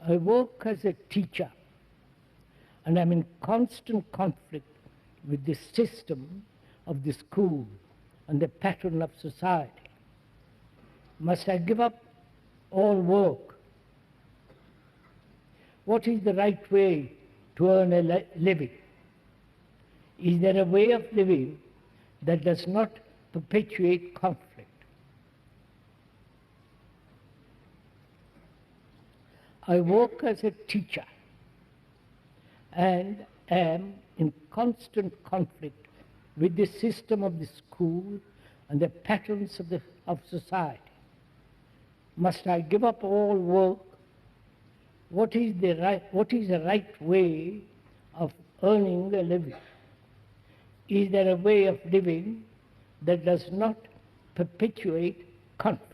I work as a teacher, and I'm in constant conflict with the system of the school and the pattern of society. Must I give up all work? What is the right way to earn a living? Is there a way of living that does not perpetuate conflict? I work as a teacher and am in constant conflict with the system of the school and the patterns of society. Must I give up all work? What is the right way of earning a living? Is there a way of living that does not perpetuate conflict?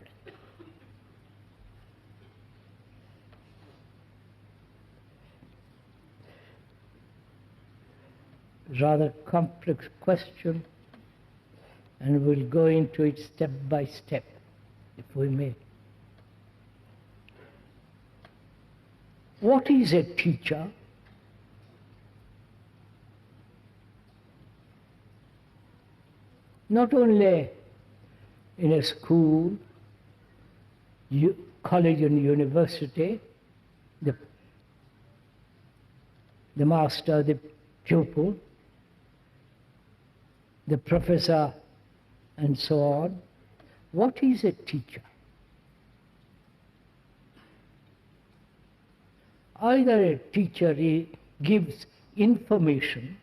Rather complex question, and we'll go into it step by step, if we may. What is a teacher? Not only in a school, college and university, the master, the pupil, the professor, and so on. What is a teacher? Either a teacher gives information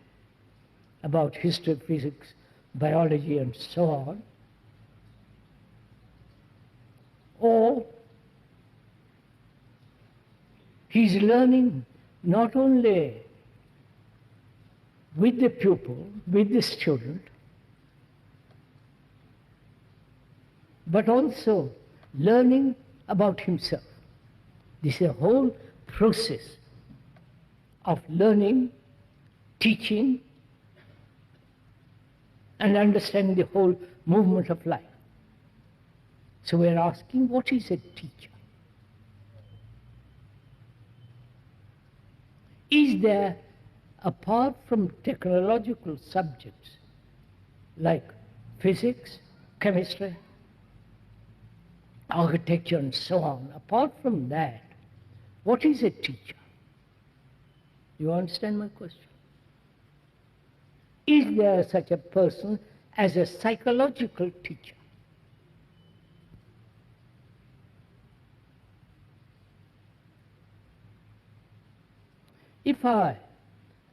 about history, physics, biology, and so on, or he's learning not only with the pupil, with the student, but also learning about himself. This is a whole process of learning, teaching, and understanding the whole movement of life. So we're asking, what is a teacher? Is there, apart from technological subjects like physics, chemistry, architecture, and so on, apart from that, what is a teacher? You understand my question? Is there such a person as a psychological teacher? If I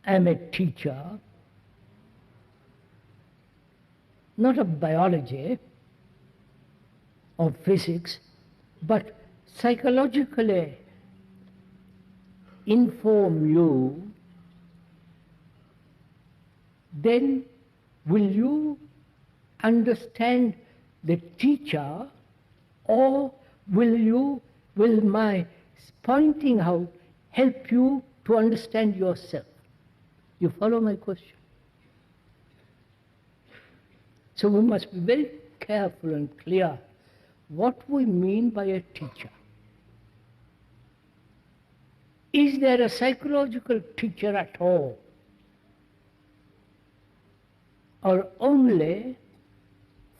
am a teacher, not of biology or physics, but psychologically inform you, then will you understand the teacher, or will my pointing out help you to understand yourself? You follow my question? So we must be very careful and clear what we mean by a teacher. Is there a psychological teacher at all? Or only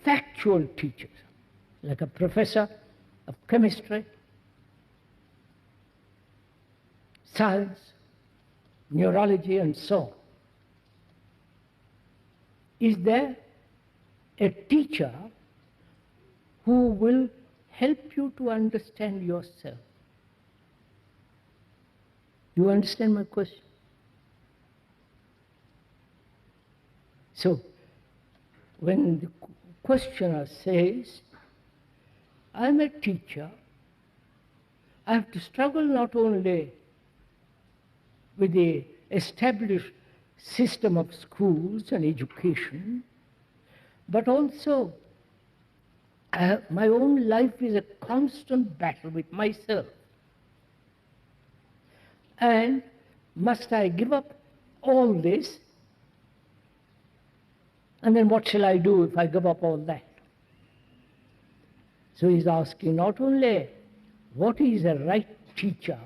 factual teachers, like a professor of chemistry, science, neurology, and so on? Is there a teacher who will help you to understand yourself? You understand my question? So, when the questioner says, I'm a teacher, I have to struggle not only with the established system of schools and education, but also my own life is a constant battle with myself. And must I give up all this? And then what shall I do if I give up all that? So he's asking not only what is a right teacher,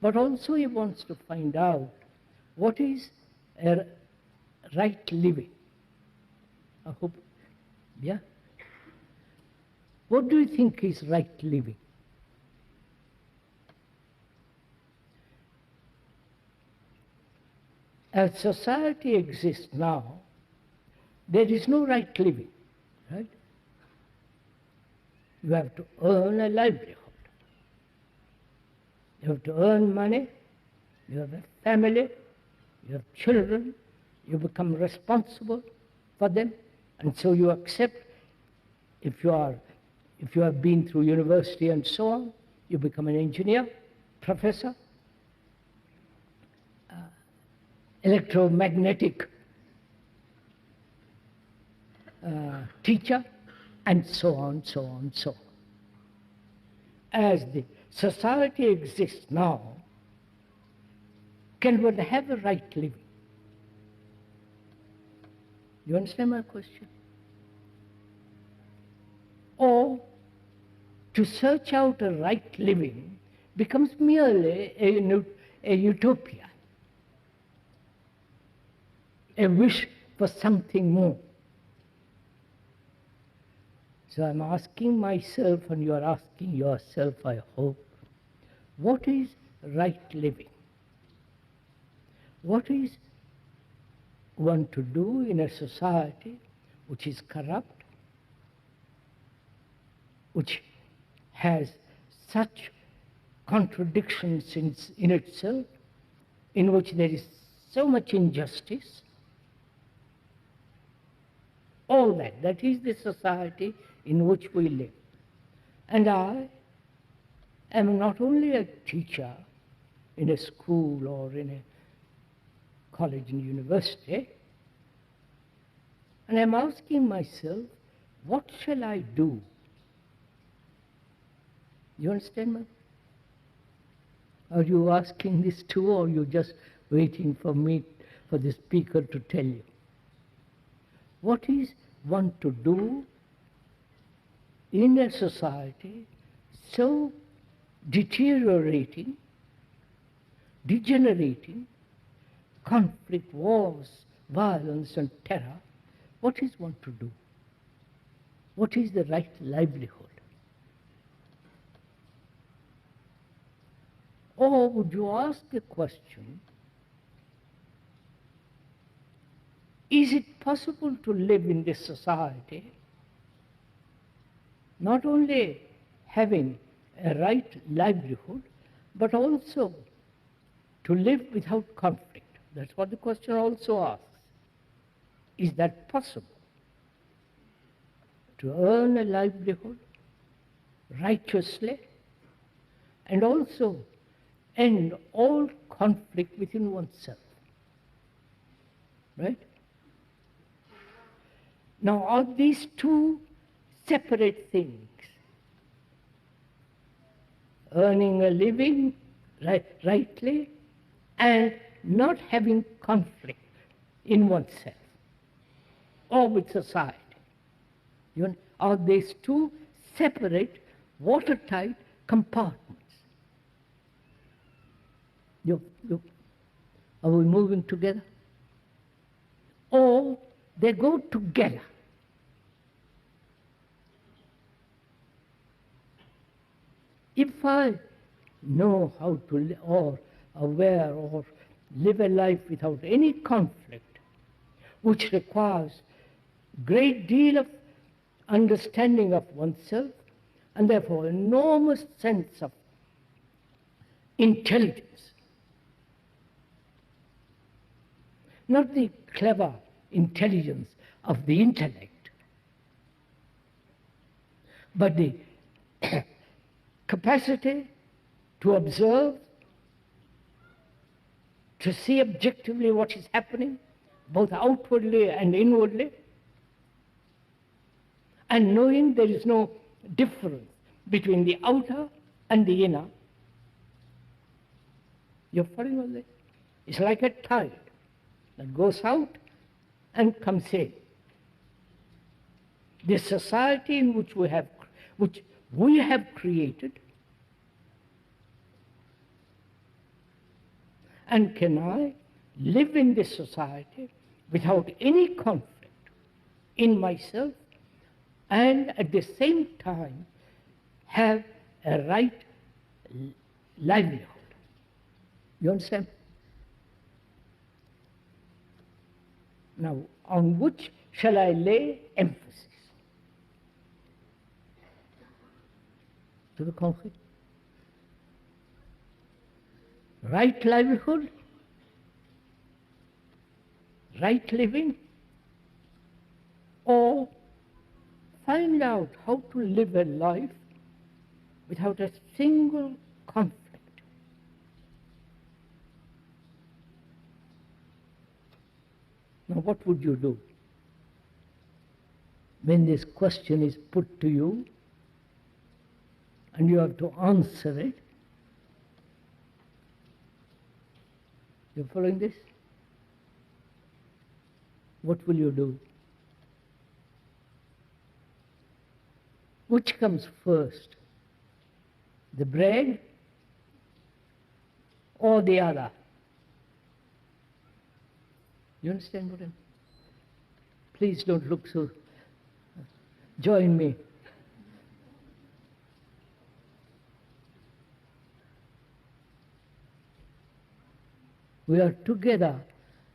but also he wants to find out what is a right living. I hope, yeah? What do you think is right living? As society exists now, there is no right living, right? You have to earn a livelihood. You have to earn money, you have a family, you have children, you become responsible for them, and so you accept, if you have been through university and so on, you become an engineer, professor, electromagnetic teacher, and so on, so on, so on. As the society exists now, can one have a right living? You understand my question? Or to search out a right living becomes merely a utopia, a wish for something more. So I'm asking myself, and you are asking yourself, I hope, what is right living? What is one to do in a society which is corrupt, which has such contradictions in itself, in which there is so much injustice? All that is the society in which we live. And I am not only a teacher in a school or in a college and university, and I'm asking myself, what shall I do? You understand me? Are you asking this too, or are you just waiting for me, for the speaker to tell you? What is one to do in a society so deteriorating, degenerating, conflict, wars, violence and terror? What is one to do? What is the right livelihood? Or would you ask the question, is it possible to live in this society not only having a right livelihood, but also to live without conflict? That's what the question also asks. Is that possible? To earn a livelihood righteously and also end all conflict within oneself. Right? Now, are these two separate things? Earning a living rightly and not having conflict in oneself or with society. Are these two separate, watertight compartments? Are we moving together? Or they go together. If I know how to live, or aware, or live a life without any conflict, which requires great deal of understanding of oneself, and therefore enormous sense of intelligence, not the clever intelligence of the intellect, but the capacity to observe, to see objectively what is happening, both outwardly and inwardly, and knowing there is no difference between the outer and the inner. You're following all this? It's like a tide that goes out and comes in. The society in which we have created And can I live in this society without any conflict in myself and at the same time have a right livelihood? You understand? Now, on which shall I lay emphasis? To the conflict? Right livelihood? Right living? Or find out how to live a life without a single conflict? Now, what would you do when this question is put to you and you have to answer it? You following this? What will you do? Which comes first? The bread or the other? You understand what I'm... Please don't look so... Join me. We are together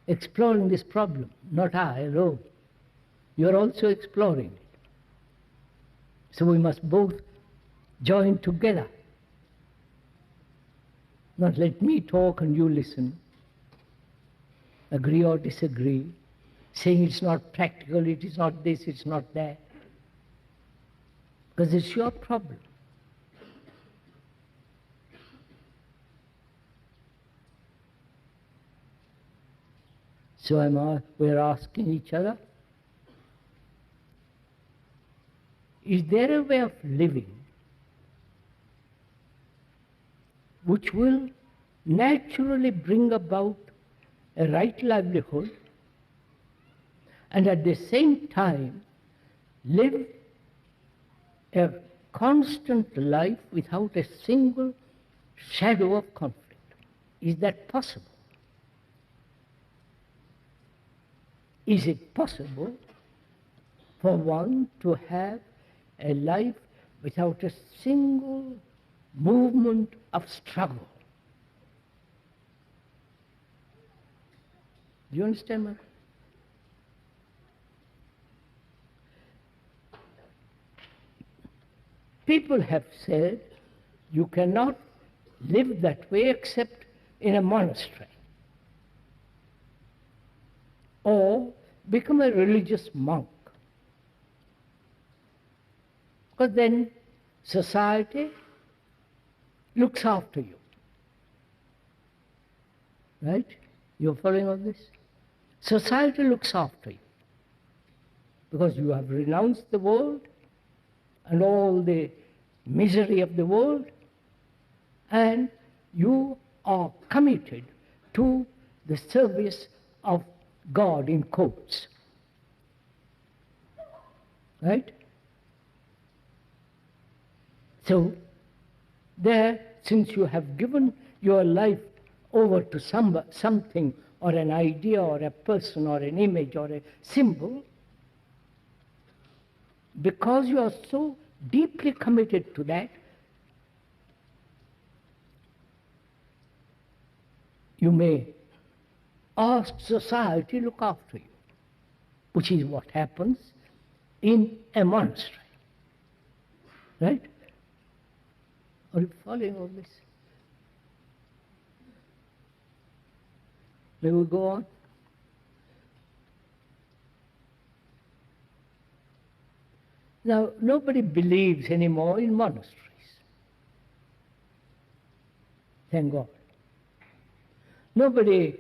exploring this problem, not I alone. You are also exploring it. So we must both join together. Not let me talk and you listen. Agree or disagree, saying it's not practical, it is not this, it's not that. Because it's your problem. So we're asking each other, is there a way of living which will naturally bring about a right livelihood and at the same time live a constant life without a single shadow of conflict? Is that possible? Is it possible for one to have a life without a single movement of struggle? Do you understand what? People have said you cannot live that way except in a monastery or become a religious monk. Because then society looks after you. Right? You're following all this? Society looks after you. Because you have renounced the world and all the misery of the world, and you are committed to the service of God, in quotes. Right? So, there, since you have given your life over to something or an idea or a person or an image or a symbol, because you are so deeply committed to that, you may ask society to look after you, which is what happens in a monastery. Right? Are you following all this? May we go on? Now, nobody believes anymore in monasteries. Thank God. Nobody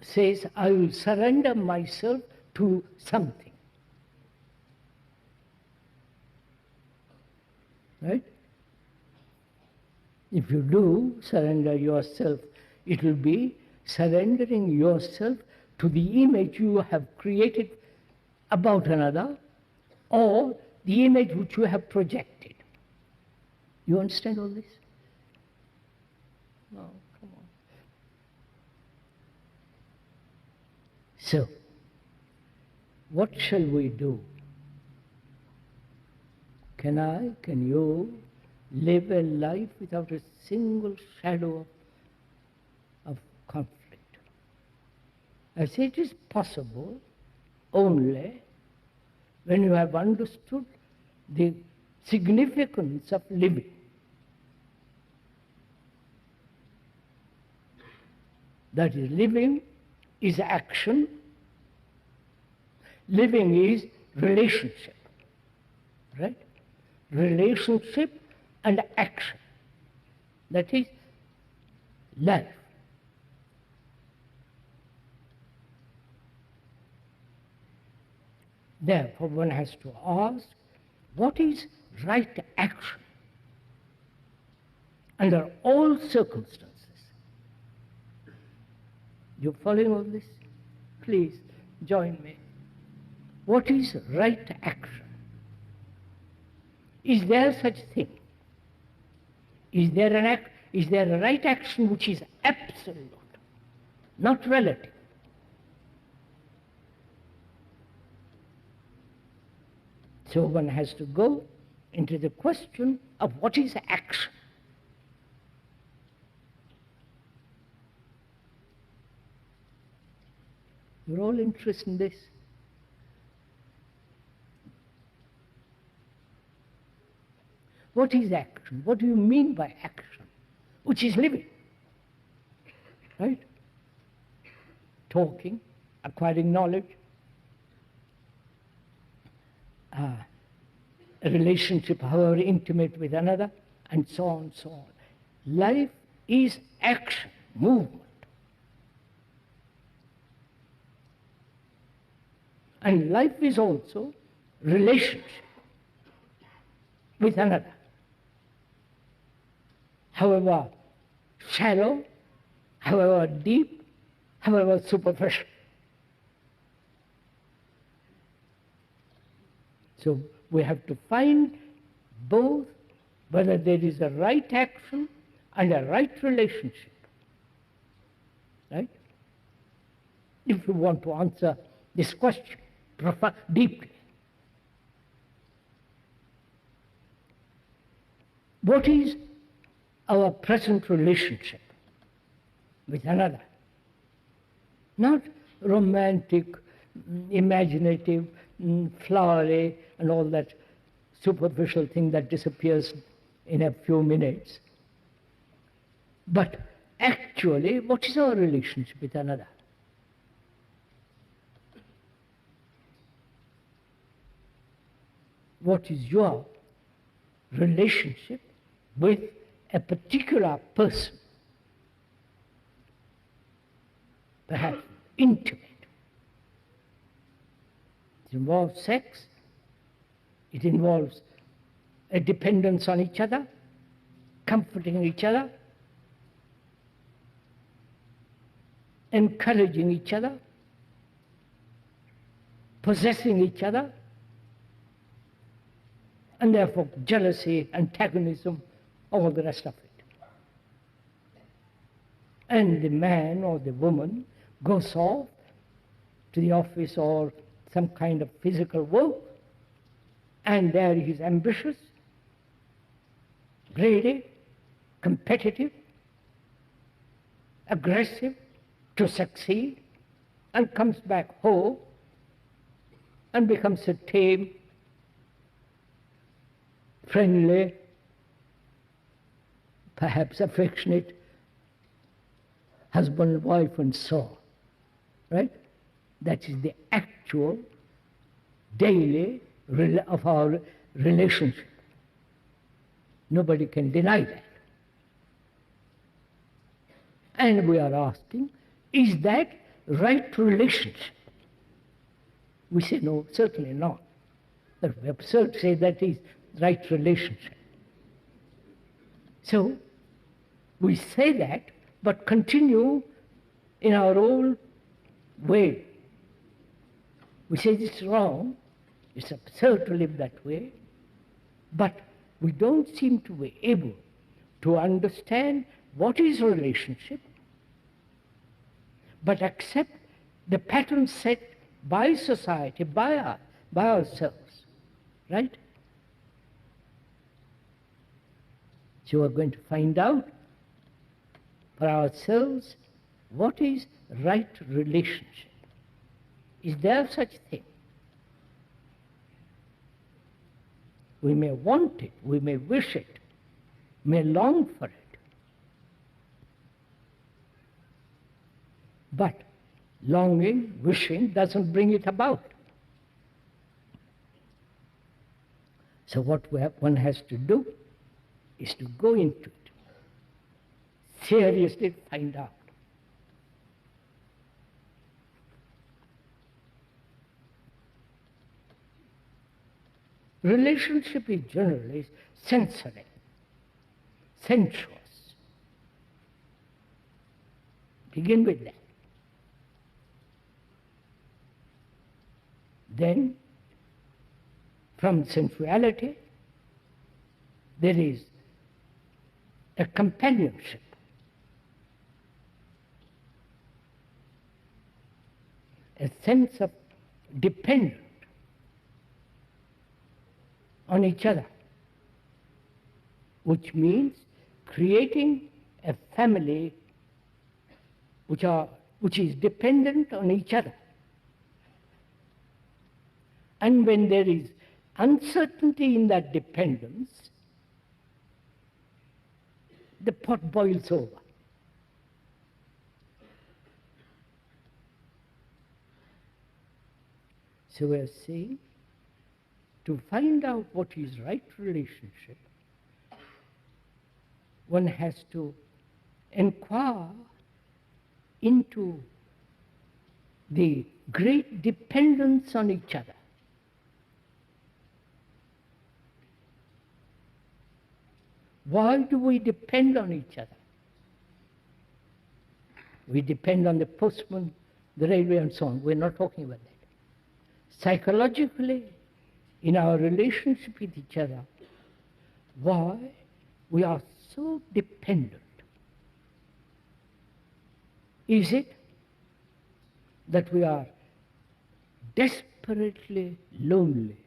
says, I will surrender myself to something. Right? If you do surrender yourself, it will be surrendering yourself to the image you have created about another, or the image which you have projected. You understand all this? No, come on. So, what shall we do? Can you live a life without a single shadow of conflict? I say it is possible only when you have understood the significance of living. That is, living is action, living is relationship, right? Relationship and action. That is life. Therefore, one has to ask, what is right action under all circumstances? You following all this? Please join me. What is right action? Is there such thing? Is there a right action which is absolute, not relative? So one has to go into the question of what is action. You're all interested in this. What is action? What do you mean by action? Which is living, right? Talking, acquiring knowledge, a relationship, however intimate, with another, and so on and so on. Life is action, movement. And life is also relationship with another. However shallow, however deep, however superficial. So we have to find both, whether there is a right action and a right relationship. Right? If you want to answer this question deeply. What is our present relationship with another? Not romantic, imaginative, flowery, and all that superficial thing that disappears in a few minutes. But actually, what is our relationship with another? What is your relationship with a particular person? Perhaps intimate. It involves sex. It involves a dependence on each other, comforting each other, encouraging each other, possessing each other, and therefore jealousy, antagonism, all the rest of it. And the man or the woman goes off to the office or some kind of physical work, and there he is ambitious, greedy, competitive, aggressive to succeed, and comes back home and becomes a tame, friendly, perhaps affectionate husband, wife, and so on. Right? That is the actual daily of our relationship. Nobody can deny that. And we are asking, is that right relationship? We say, no, certainly not. That would be absurd to say that is right relationship. So, we say that, but continue in our own way. We say this is wrong, it's absurd to live that way, but we don't seem to be able to understand what is relationship, but accept the pattern set by society, by ourselves, right? So we're going to find out for ourselves what is right relationship. Is there such thing? We may want it, we may wish it, may long for it. But longing, wishing doesn't bring it about. So what one has to do is to go into it, seriously find out. Relationship is generally sensory, sensuous. Begin with that. Then, from sensuality, there is a companionship. A sense of dependence on each other, which means creating a family which is dependent on each other. And when there is uncertainty in that dependence, the pot boils over. So we are saying, to find out what is right relationship, one has to inquire into the great dependence on each other. Why do we depend on each other? We depend on the postman, the railway, and so on. We're not talking about that. Psychologically, in our relationship with each other, why we are so dependent? Is it that we are desperately lonely?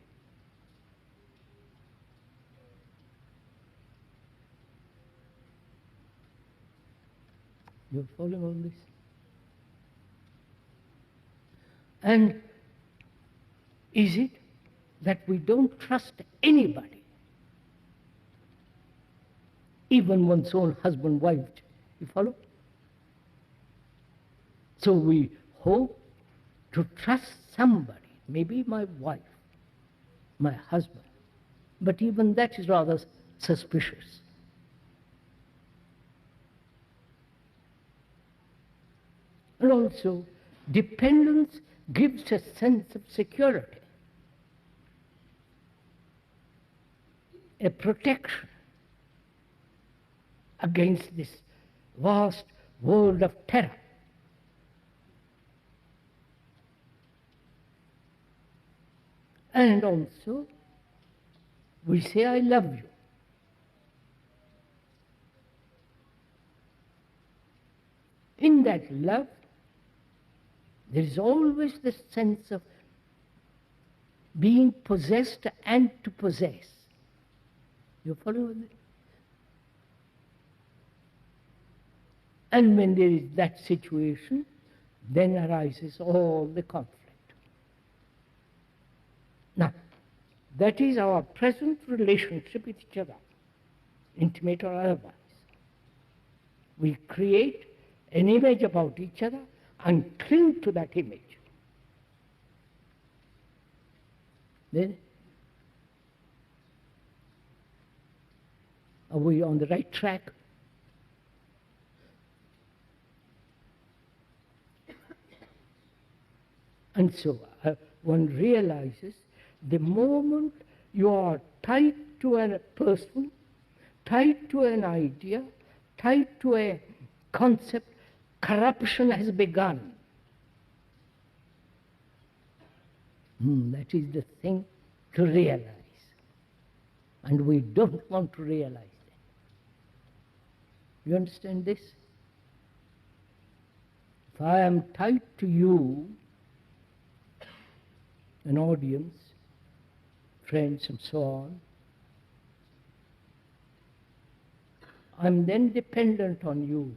You're following all this? And is it that we don't trust anybody, even one's own husband, wife? You follow? So we hope to trust somebody, maybe my wife, my husband, but even that is rather suspicious. And also, dependence gives a sense of security, a protection against this vast world of terror. And also, we say, I love you. In that love, there is always the sense of being possessed and to possess. You follow that? And when there is that situation, then arises all the conflict. Now, that is our present relationship with each other, intimate or otherwise. We create an image about each other and cling to that image. Then, are we on the right track? And so one realizes the moment you are tied to a person, tied to an idea, tied to a concept, corruption has begun. That is the thing to realize. And we don't want to realize that. You understand this? If I am tied to you, an audience, friends and so on, I'm then dependent on you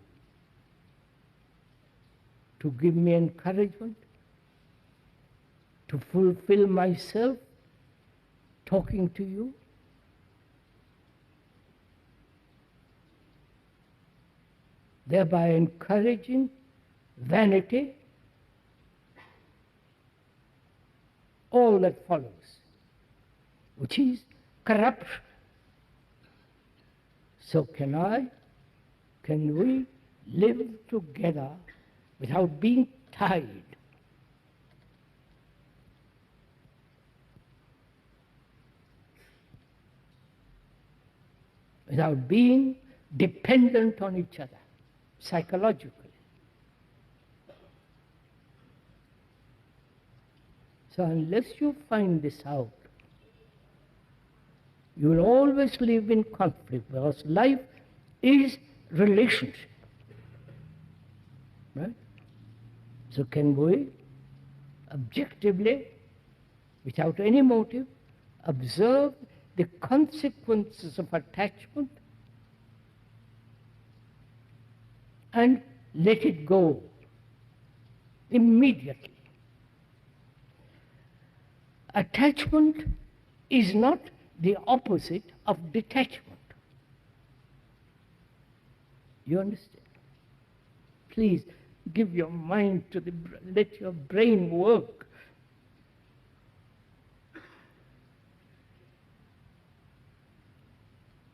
to give me encouragement, to fulfill myself talking to you. Thereby encouraging vanity, all that follows, which is corruption. So can we live together without being tied? Without being dependent on each other, psychologically. So unless you find this out, you will always live in conflict, because life is relationship. Right? So can we objectively, without any motive, observe the consequences of attachment and let it go immediately? Attachment is not the opposite of detachment. You understand? Please give your mind to let your brain work.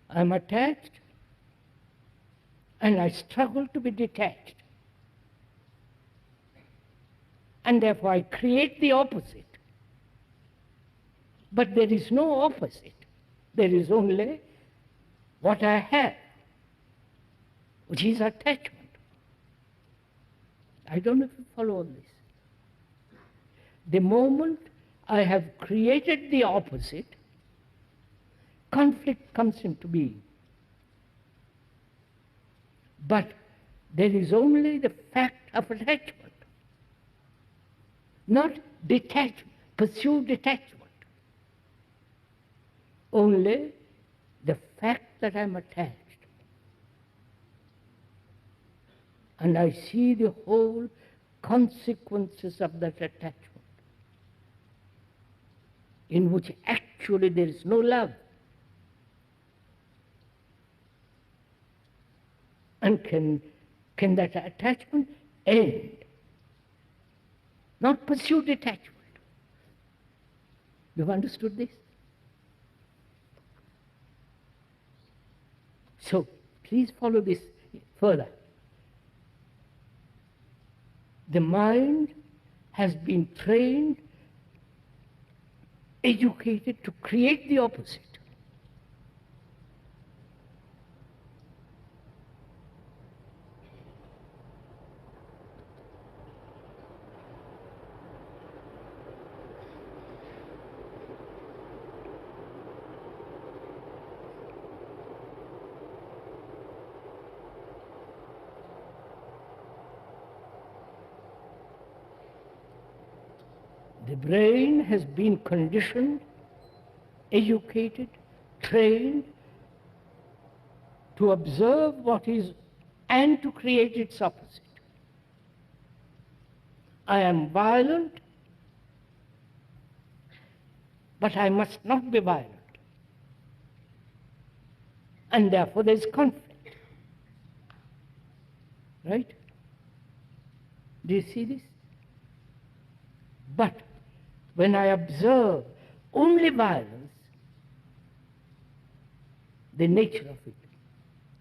I'm attached and I struggle to be detached. And therefore I create the opposite. But there is no opposite. There is only what I have, which is attachment. I don't know if you follow this. The moment I have created the opposite, conflict comes into being. But there is only the fact of attachment, not detachment, pursue detachment. Only the fact that I'm attached. And I see the whole consequences of that attachment, in which actually there is no love. And can that attachment end? Not pursue detachment. You've understood this? So, please follow this further. The mind has been trained, educated to create the opposite. The brain has been conditioned, educated, trained to observe what is and to create its opposite. I am violent, but I must not be violent. And therefore there is conflict. Right? Do you see this? But when I observe only violence, the nature of it,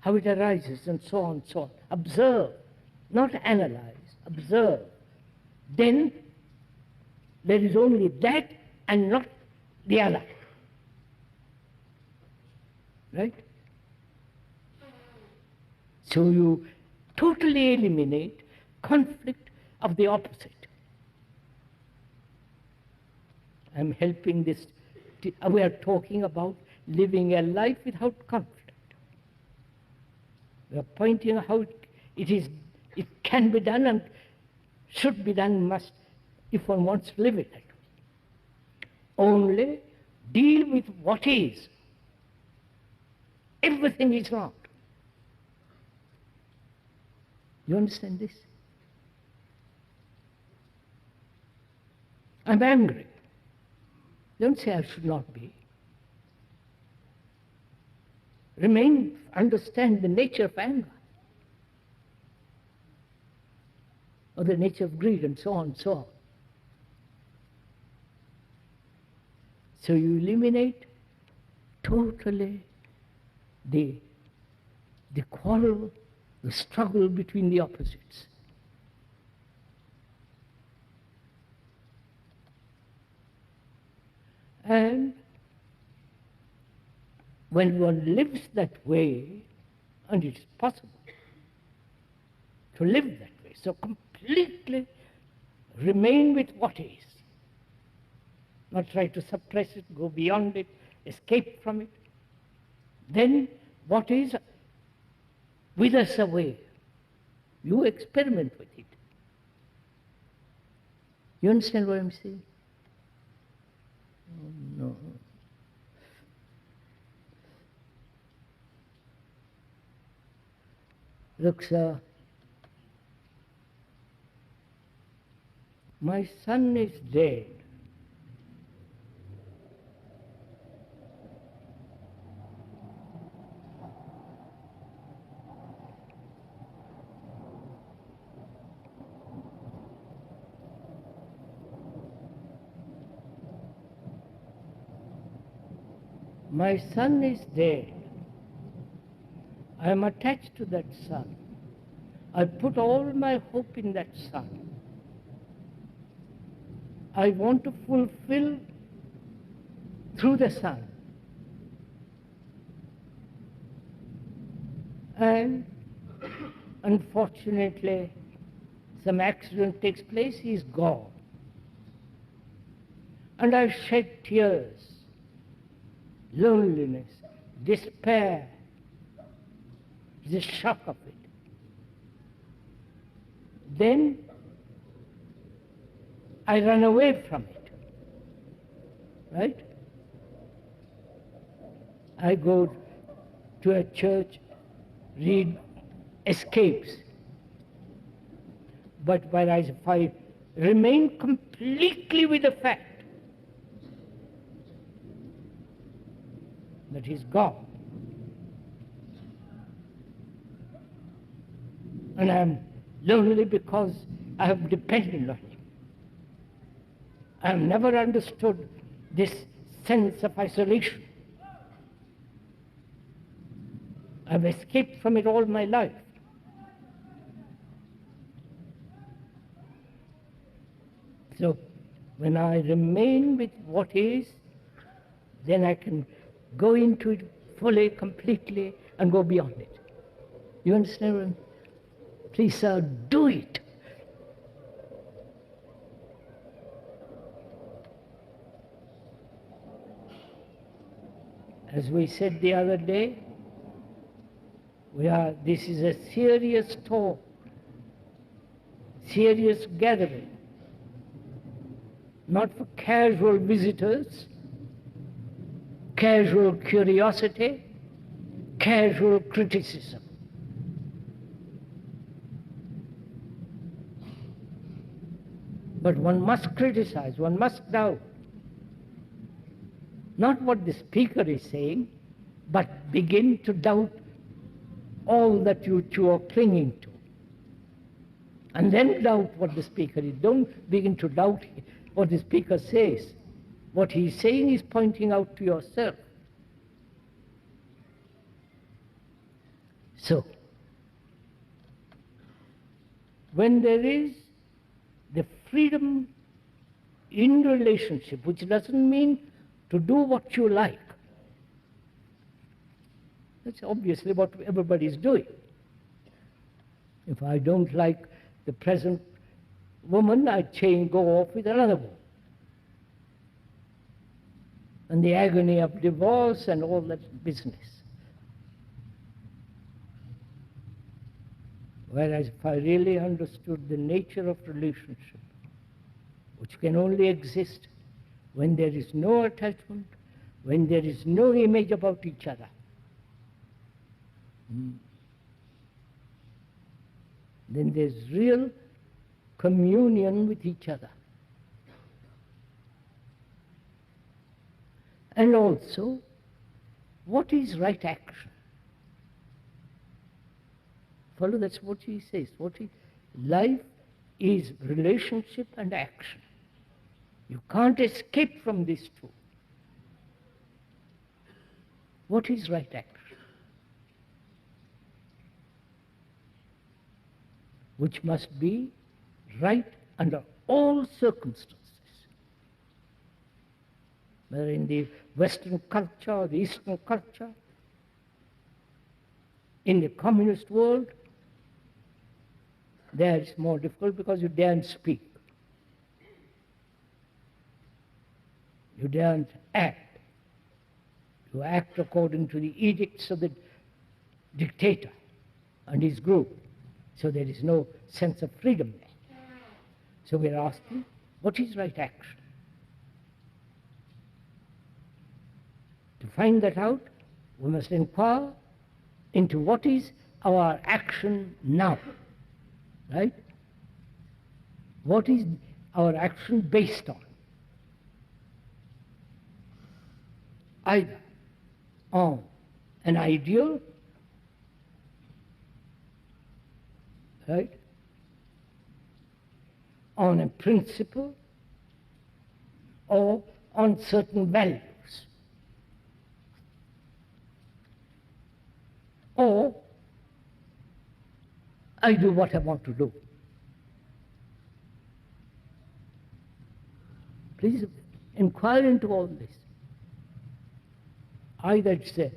how it arises, and so on, so on. Observe, not analyze, observe. Then there is only that and not the other. Right? So you totally eliminate conflict of the opposite. I'm helping this. We are talking about living a life without conflict. We are pointing out how it can be done, and should be done, must, if one wants to live it. Only deal with what is. Everything is not. You understand this? I'm angry. Don't say I should not be. Remain, understand the nature of anger, or the nature of greed, and so on and so on. So you eliminate totally the quarrel, the struggle between the opposites. And when one lives that way, and it is possible to live that way, so completely remain with what is, not try to suppress it, go beyond it, escape from it, then what is withers away. You experiment with it. You understand what I'm saying? Oh, no. Look, sir, my son is dead. My son is dead. I am attached to that son. I put all my hope in that son. I want to fulfill through the son. And unfortunately, some accident takes place, he is gone. And I shed tears, loneliness, despair, the shock of it. Then I run away from it, right? I go to a church, read escapes. But whereas if I remain completely with the fact that he's gone, and I'm lonely because I have depended on him. I have never understood this sense of isolation. I've escaped from it all my life. So when I remain with what is, then I can go into it fully, completely, and go beyond it. You understand? Please, sir, do it. As we said the other day, this is a serious talk, serious gathering, not for casual visitors, casual curiosity, casual criticism. But one must criticize, one must doubt. Not what the speaker is saying, but begin to doubt all that you are clinging to. And then doubt what the speaker is. Don't begin to doubt what the speaker says. What he's saying is pointing out to yourself. So, when there is the freedom in relationship, which doesn't mean to do what you like. That's obviously what everybody is doing. If I don't like the present woman, I go off with another woman. And the agony of divorce and all that business. Whereas if I really understood the nature of relationship, which can only exist when there is no attachment, when there is no image about each other, then there's real communion with each other. And also, what is right action? Follow, that's what he says. Life is relationship and action. You can't escape from these two. What is right action? Which must be right under all circumstances. Whether in the Western culture or the Eastern culture, in the communist world, there it's more difficult because you daren't speak. You daren't act. You act according to the edicts of the dictator and his group. So there is no sense of freedom there. So we are asking, what is right action? To find that out, we must inquire into what is our action now, right? What is our action based on? Either on an ideal, right? On a principle, or on certain values. Or I do what I want to do. Please inquire into all this. Either it's a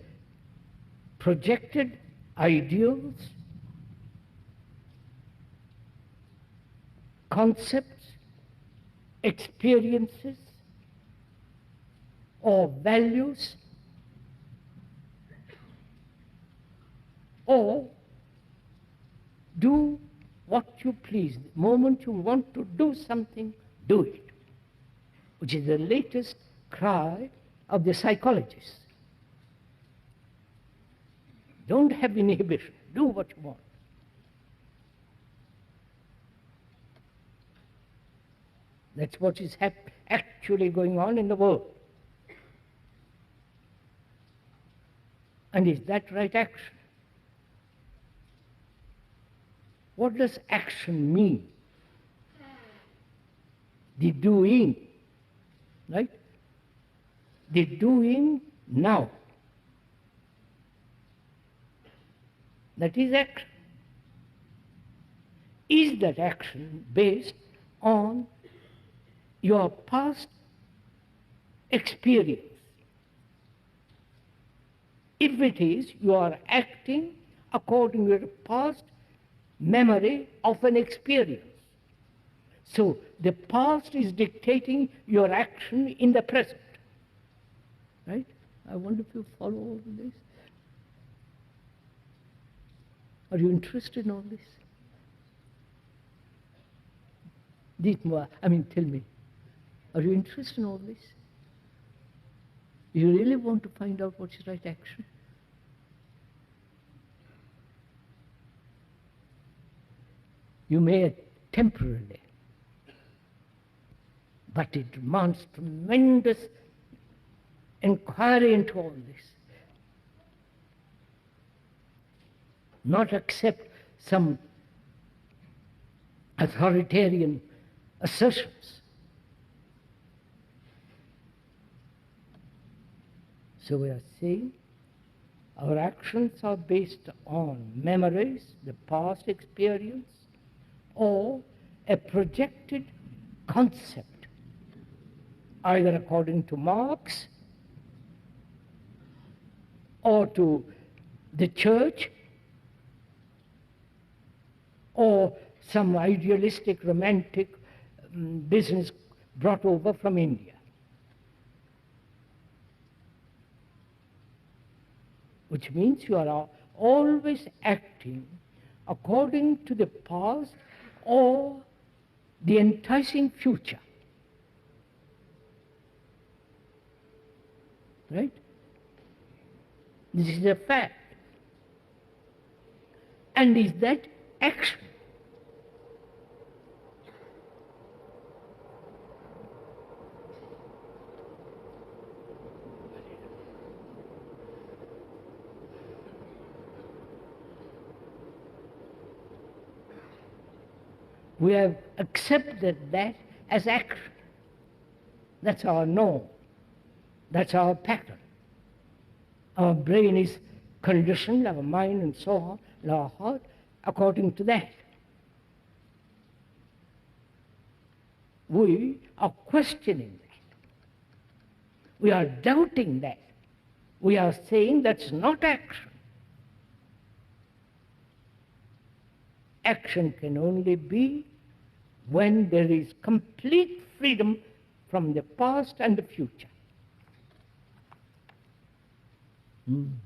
projected ideals, concepts, experiences, or values, or do what you please. The moment you want to do something, do it, which is the latest cry of the psychologists. Don't have inhibition. Do what you want. That's what is actually going on in the world. And is that right action? What does action mean? The doing, right? The doing now. That is action. Is that action based on your past experience? If it is, you are acting according to your past memory of an experience. So the past is dictating your action in the present. Right? I wonder if you follow all this. Are you interested in all this? Tell me, are you interested in all this? You really want to find out what is right action? You may temporarily, but it demands tremendous inquiry into all this. Not accept some authoritarian assertions. So we are saying our actions are based on memories, the past experience, or a projected concept, either according to Marx or to the church, or some idealistic, romantic business brought over from India. Which means you are always acting according to the past or the enticing future. Right? This is a fact. And is that action? We have accepted that as action. That's our norm. That's our pattern. Our brain is conditioned, our mind and so on, and our heart, according to that. We are questioning that. We are doubting that. We are saying that's not action. Action can only be when there is complete freedom from the past and the future. And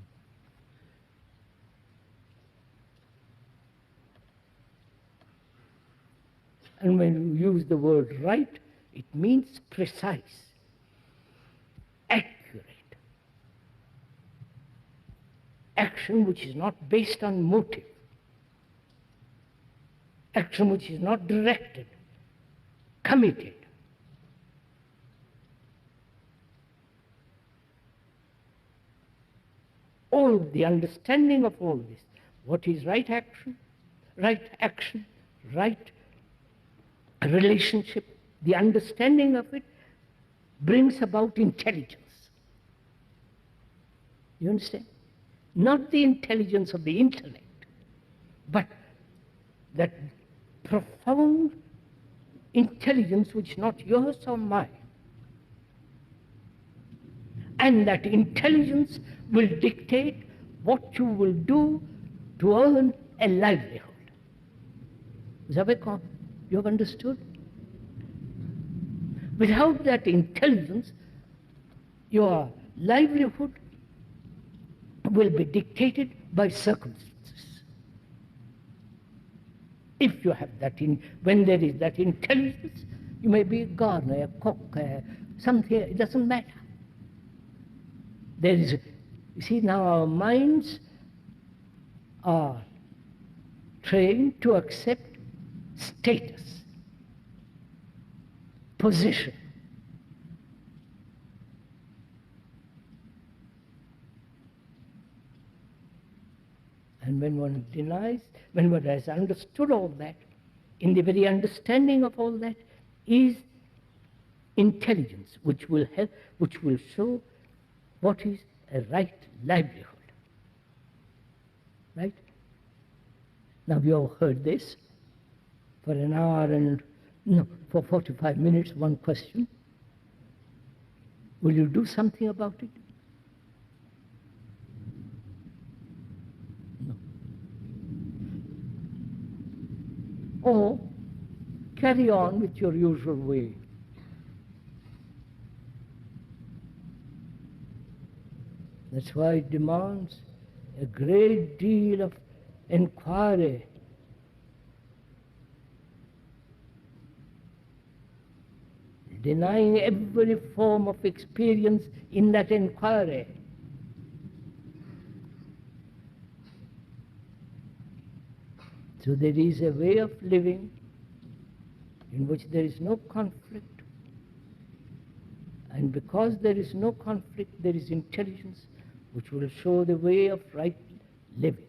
when you use the word right, it means precise, accurate. Action which is not based on motive. Action which is not directed, committed. All the understanding of all this, what is right action, right relationship, the understanding of it brings about intelligence. You understand? Not the intelligence of the intellect, but that profound intelligence which is not yours or mine. And that intelligence will dictate what you will do to earn a livelihood. Is that what you have understood? Without that intelligence, your livelihood will be dictated by circumstances. If you have that, when there is that intelligence, you may be a gardener, a cook, something, it doesn't matter. There is, you see, now our minds are trained to accept status, position. And when one denies, when one has understood all that, in the very understanding of all that is intelligence, which will help, which will show what is a right livelihood. Right? Now you have heard this for an hour and, no, for 45 minutes, one question. Will you do something about it? No. Or carry on with your usual way. That's why it demands a great deal of inquiry. Denying every form of experience in that inquiry. So there is a way of living in which there is no conflict. And because there is no conflict, there is intelligence which will show the way of right living.